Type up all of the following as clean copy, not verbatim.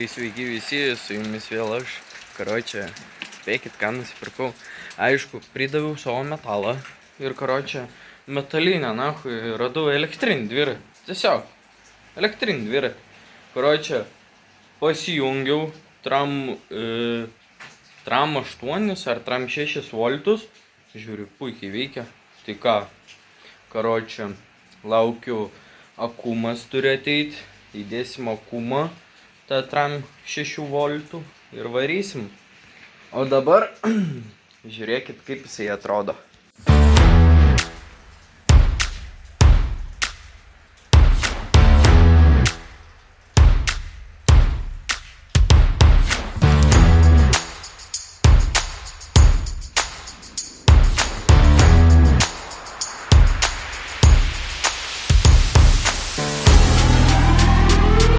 Sveiki visi, su jumis vėl aš. Karočią, spėkit, ką nusipirkau. Aišku, pridaviau savo metalą ir karočią metalinę, nahui, radau elektrinį dviratį. Tiesiog, elektrinį dviratį. Karočią, pasijungiau tram 8 ar tram 6 voltus. Žiūriu, puikiai veikia. Tai ką, karočią, laukiu, akumas turi ateiti. Įdėsim akumą. Tram 6 voltų ir varysim. O dabar žiūrėkit, kaip jisai atrodo.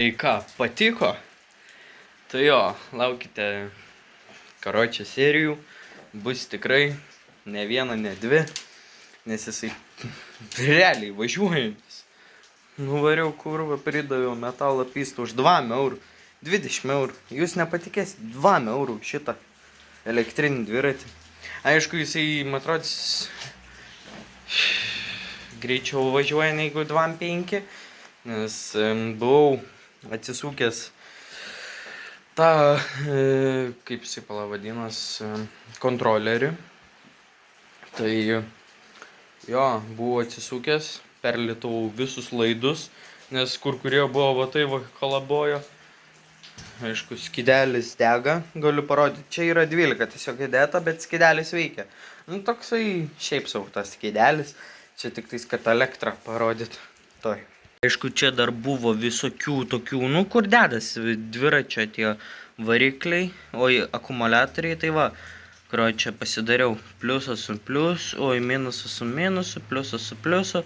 Tai ką, patiko? Tai jo, laukite karočią serijų, bus tikrai ne viena, ne dvi, nes jisai realiai važiuojantis. Nuvariau kurvą, pridaviau metalą pystą už 2 eurų, 20 eurų. Jūs nepatikėsit, 2 eurų šitą elektrinį dviratį. Aišku, jisai, man atrodys, greičiau važiuoja negu 2.5, nes buvau atsisukęs tą, kaip jisai pavadinas, kontrolerį. Tai jo, buvau atsisukęs, perlėtau visus laidus, nes kurie buvo va tai va kalabojo. Aišku, skydelis dega, galiu parodyti, čia yra 12 tiesiog įdėta, bet skydelis veikia. Nu, toksai šiaip savo tas skydelis, čia tik tais, kad elektrą parodyt. Toj. Aišku, čia dar buvo visokių tokių, nu, kur dedasi dviračio tie varikliai, oi, akumuliatoriai, tai va, kurio čia pasidariau pliusas su plius, oi, minusas su minusu, pliusas su pliusu.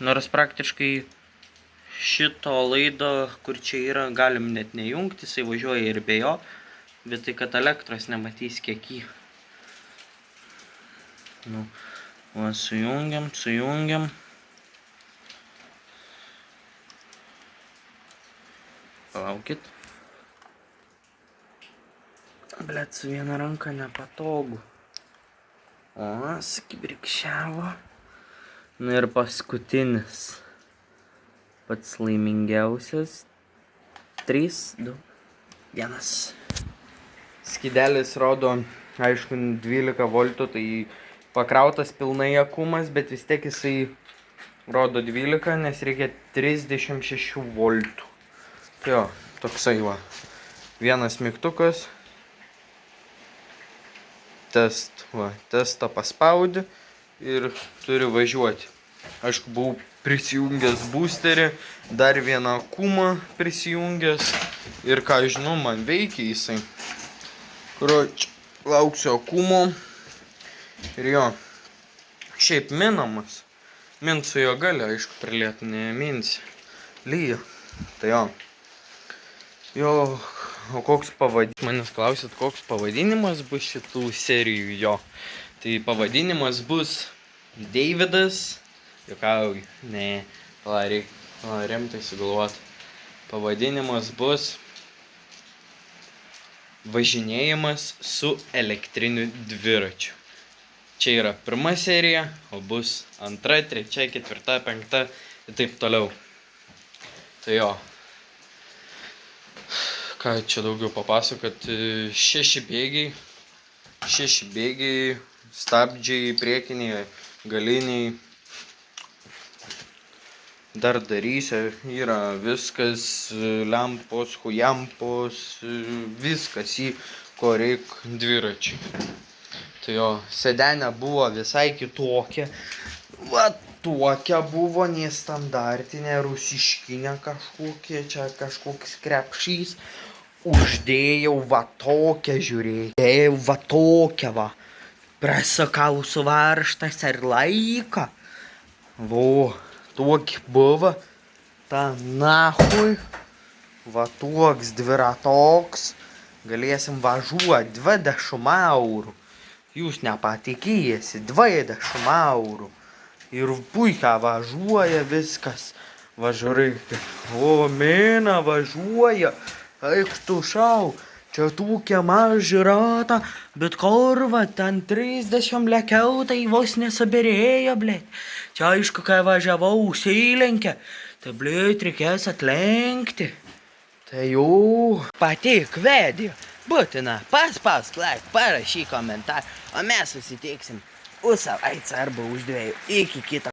Nors praktiškai šito laido, kur čia yra, galim net nejungti, jisai važiuoja ir be jo, bet tai, kad elektros nematys kiekį. Nu, va, sujungiam. Palaukit. Blet, su viena ranka nepatogu. O, sukibrikščiavo. Nu ir paskutinis. Pats laimingiausias. 3, 2, 1. Skydelis rodo, aišku, 12 voltų, tai pakrautas pilnai akumas, bet vis tiek jisai rodo 12, nes reikia 36 voltų. Jo, toksai va. Vienas mygtukas. Testą paspaudi ir turi važiuoti. Aišku, buvau prisijungęs boosterį, dar vieną akumą prisijungęs. Ir ką žinau, man veikia jisai. Karočią, lauksiu akumo. Ir jo, šiaip minamas. Mint su jo gali, aišku, prilėti neminsi. Lyja. Tai jo. Jo, o koks pavadinimas? Manęs klausit, koks pavadinimas bus šitų serijų jo. Tai pavadinimas bus Davidas. Jokauju, ne, reikia rimtai sugalvoti. Pavadinimas bus Važinėjimas su elektriniu dviračiu. Čia yra 1 serija, o bus 2, 3, 4, 5 ir taip toliau. Tai jo. Ką čia daugiau papasakot, 6 bėgiai, stabdžiai, priekiniai, galiniai. Dar darysiu, yra viskas, lempos, hujampos, viskas, ko reik dviračiui. Tai jo, sėdenė buvo visai kitokia. Va tokia buvo, nestandartinė, rusiškinė kažkokia, čia kažkoks krepšys. Uždėjau va tokią, žiūrėjau, va tokią va. Prasakau su varžtas ir laiką. Vo, tokį buvo. Ta nahui. Va toks dviratoks. Galėsim važiuoti 20 eurų. Jūs nepatikėsit, 20 eurų. Ir puikiai važiuoja viskas. važiuoji. O, mina važiuoja. Eik tu šau. Čia tokia maži rata, bet korva ten 30 lėkiau, tai vos nesabirėjo, blėt. Čia aišku, kai važiavau, užsilenkė. Tai, blėt, reikės atlenkti. Tai jau. Patik video. Būtina paspausk like, parašyk komentarą, o mes susitiksim už savaitę arba už 2. Iki kito.